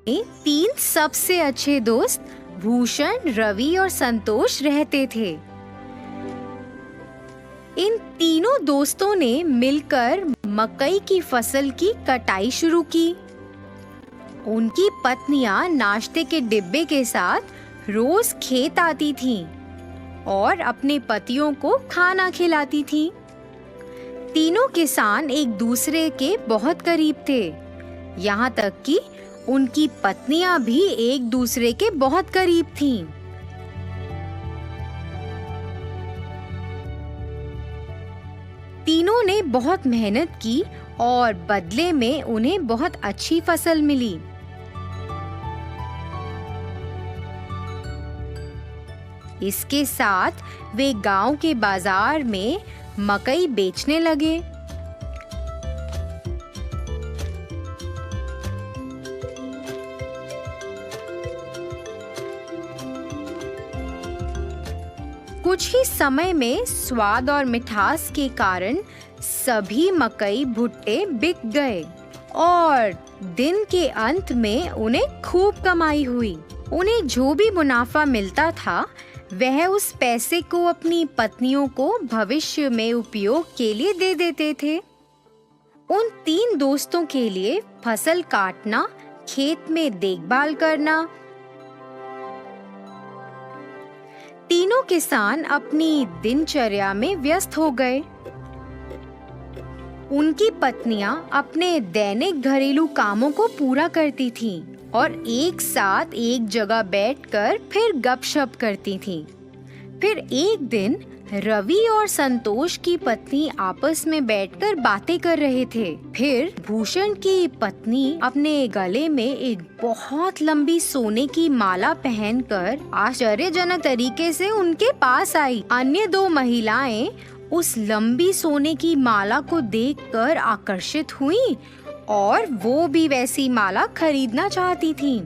तीन सबसे अच्छे दोस्त भूषण, रवि और संतोष रहते थे। इन तीनों दोस्तों ने मिलकर मकई की फसल की कटाई शुरू की। उनकी पत्नियां नाश्ते के डिब्बे के साथ रोज खेत आती थीं और अपने पतियों को खाना खिलाती थीं। तीनों किसान एक दूसरे के बहुत करीब थे, यहाँ तक कि उनकी पत्नियां भी एक दूसरे के बहुत करीब थीं। तीनों ने बहुत मेहनत की और बदले में उन्हें बहुत अच्छी फसल मिली। इसके साथ वे गांव के बाजार में मकई बेचने लगे। कुछ ही समय में स्वाद और मिठास के कारण सभी मकई भुट्टे बिक गए और दिन के अंत में उन्हें खूब कमाई हुई। उन्हें जो भी मुनाफा मिलता था वह उस पैसे को अपनी पत्नियों को भविष्य में उपयोग के लिए दे देते थे। उन तीन दोस्तों के लिए फसल काटना, खेत में देखभाल करना। तीनों किसान अपनी दिनचर्या में व्यस्त हो गए। उनकी पत्नियां अपने दैनिक घरेलू कामों को पूरा करती थीं और एक साथ एक जगह बैठकर फिर गपशप करती थीं। फिर एक दिन रवि और संतोष की पत्नी आपस में बैठकर बातें कर रहे थे। फिर भूषण की पत्नी अपने गले में एक बहुत लंबी सोने की माला पहनकर आश्चर्यजनक तरीके से उनके पास आई। अन्य दो महिलाएं उस लंबी सोने की माला को देखकर आकर्षित हुईं और वो भी वैसी माला खरीदना चाहती थीं।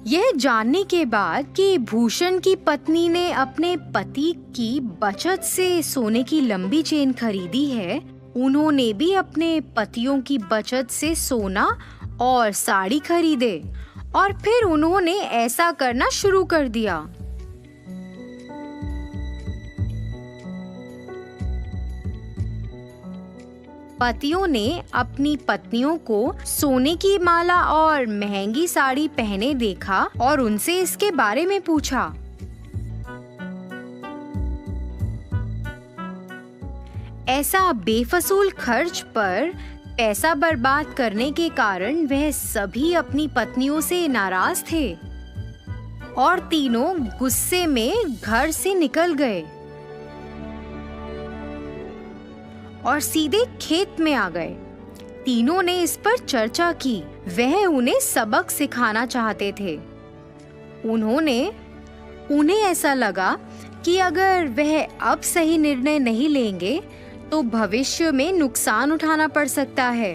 यह जानने के बाद कि भूषण की पत्नी ने अपने पति की बचत से सोने की लंबी चेन खरीदी है, उन्होंने भी अपने पतियों की बचत से सोना और साड़ी खरीदे और फिर उन्होंने ऐसा करना शुरू कर दिया। पतियों ने अपनी पत्नियों को सोने की माला और महंगी साड़ी पहने देखा और उनसे इसके बारे में पूछा। ऐसा बेफजूल खर्च पर पैसा बर्बाद करने के कारण वह सभी अपनी पत्नियों से नाराज थे और तीनों गुस्से में घर से निकल गए और सीधे खेत में आ गए। तीनों ने इस पर चर्चा की। वह उन्हें सबक सिखाना चाहते थे। उन्हें ऐसा लगा कि अगर वह अब सही निर्णय नहीं लेंगे तो भविष्य में नुकसान उठाना पड़ सकता है।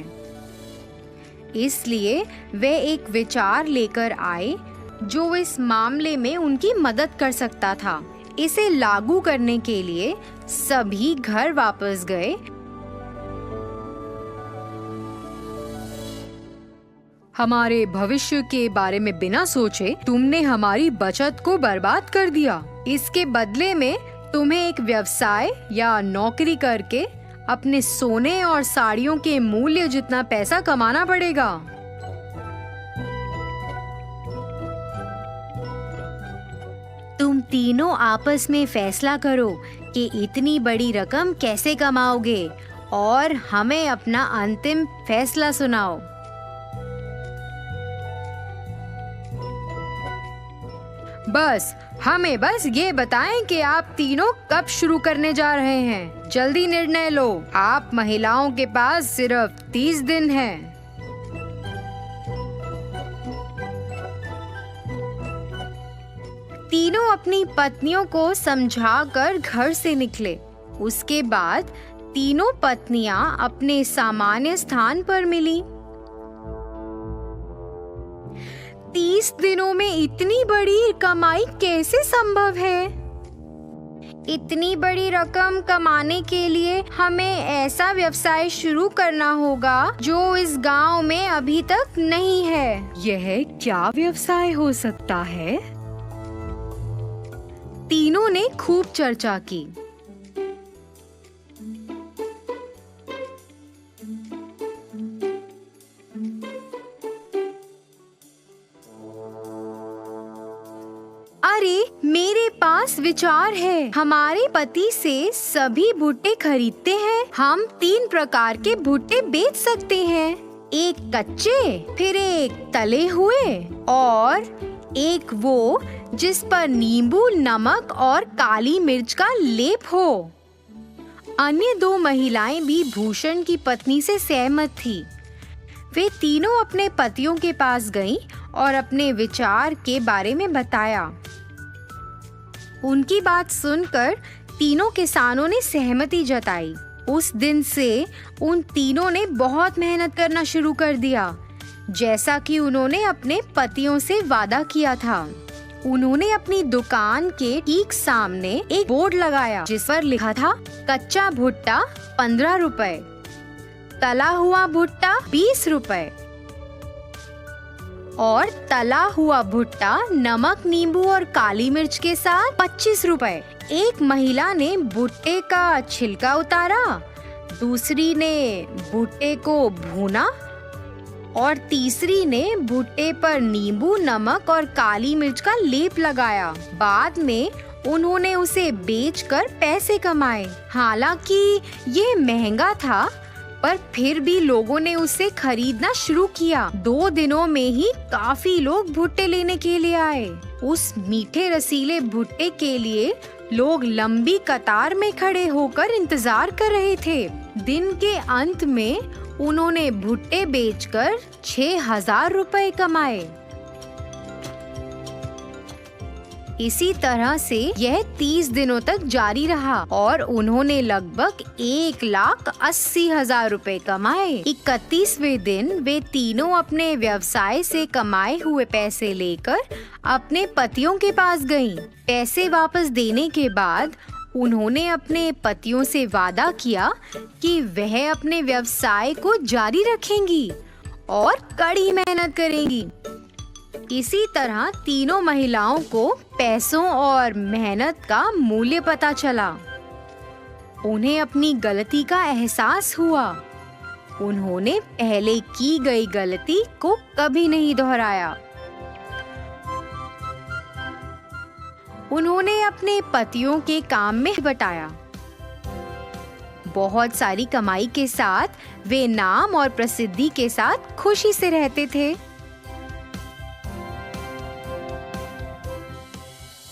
इसलिए वे एक विचार लेकर आए जो इस मामले में उनकी मदद कर सकता था। इसे लागू करने के लिए सभी घर वापस गए। हमारे भविष्य के बारे में बिना सोचे तुमने हमारी बचत को बर्बाद कर दिया। इसके बदले में तुम्हें एक व्यवसाय या नौकरी करके अपने सोने और साड़ियों के मूल्य जितना पैसा कमाना पड़ेगा। तुम तीनों आपस में फैसला करो कि इतनी बड़ी रकम कैसे कमाओगे और हमें अपना अंतिम फैसला सुनाओ। हमें बस ये बताएं कि आप तीनों कब शुरू करने जा रहे हैं। जल्दी निर्णय लो। आप महिलाओं के पास सिर्फ 30 दिन हैं। तीनों अपनी पत्नियों को समझाकर घर से निकले। उसके बाद तीनों पत्नियां अपने सामान्य स्थान पर मिली। 30 दिनों में इतनी बड़ी कमाई कैसे संभव है? इतनी बड़ी रकम कमाने के लिए हमें ऐसा व्यवसाय शुरू करना होगा जो इस गांव में अभी तक नहीं है। यह क्या व्यवसाय हो सकता है? तीनों ने खूब चर्चा की। अरे, मेरे पास विचार है। हमारे पति से सभी भुट्टे खरीदते हैं। हम 3 प्रकार के भुट्टे बेच सकते हैं। एक कच्चे, फिर एक तले हुए और एक वो जिस पर नींबू, नमक और काली मिर्च का लेप हो। अन्य 2 महिलाएं भी भूषण की पत्नी से सहमत थी। वे तीनों अपने पतियों के पास गईं और अपने विचार के बारे में बताया। उनकी बात सुनकर तीनों किसानों ने सहमति जताई। उस दिन से उन तीनों ने बहुत मेहनत करना शुरू कर दिया, जैसा कि उन्होंने अपने पतियों से वादा किया था। उन्होंने अपनी दुकान के ठीक सामने एक बोर्ड लगाया जिस पर लिखा था कच्चा भुट्टा 15 रुपए, तला हुआ भुट्टा 20 रुपए और तला हुआ भुट्टा नमक, नींबू और काली मिर्च के साथ 25 रुपए। एक महिला ने भुट्टे का छिलका उतारा, दूसरी ने भुट्टे को भूना और तीसरी ने भुट्टे पर नींबू, नमक और काली मिर्च का लेप लगाया। बाद में उन्होंने उसे बेचकर पैसे कमाए। हालांकि ये महंगा था, पर फिर भी लोगों ने उसे खरीदना शुरू किया। 2 दिनों में ही काफी लोग भुट्टे लेने के लिए आए। उस मीठे रसीले भुट्टे के लिए लोग लंबी कतार में खड़े होकर इंतजार कर रहे थे। दिन के अंत में उन्होंने भुट्टे बेचकर 6,000 रुपए कमाए। इसी तरह से यह 30 दिनों तक जारी रहा और उन्होंने लगभग 1,80,000 रुपए कमाए। 31वें दिन वे तीनों अपने व्यवसाय से कमाए हुए पैसे लेकर अपने पतियों के पास गईं। पैसे वापस देने के बाद उन्होंने अपने पतियों से वादा किया कि वह अपने व्यवसाय को जारी रखेंगी और कड़ी मेहनत करेंगी। इसी तरह तीनों महिलाओं को पैसों और मेहनत का मूल्य पता चला। उन्हें अपनी गलती का एहसास हुआ। उन्होंने पहले की गई गलती को कभी नहीं दोहराया। उन्होंने अपने पतियों के काम में बटाया। बहुत सारी कमाई के साथ वे नाम और प्रसिद्धि के साथ खुशी से रहते थे।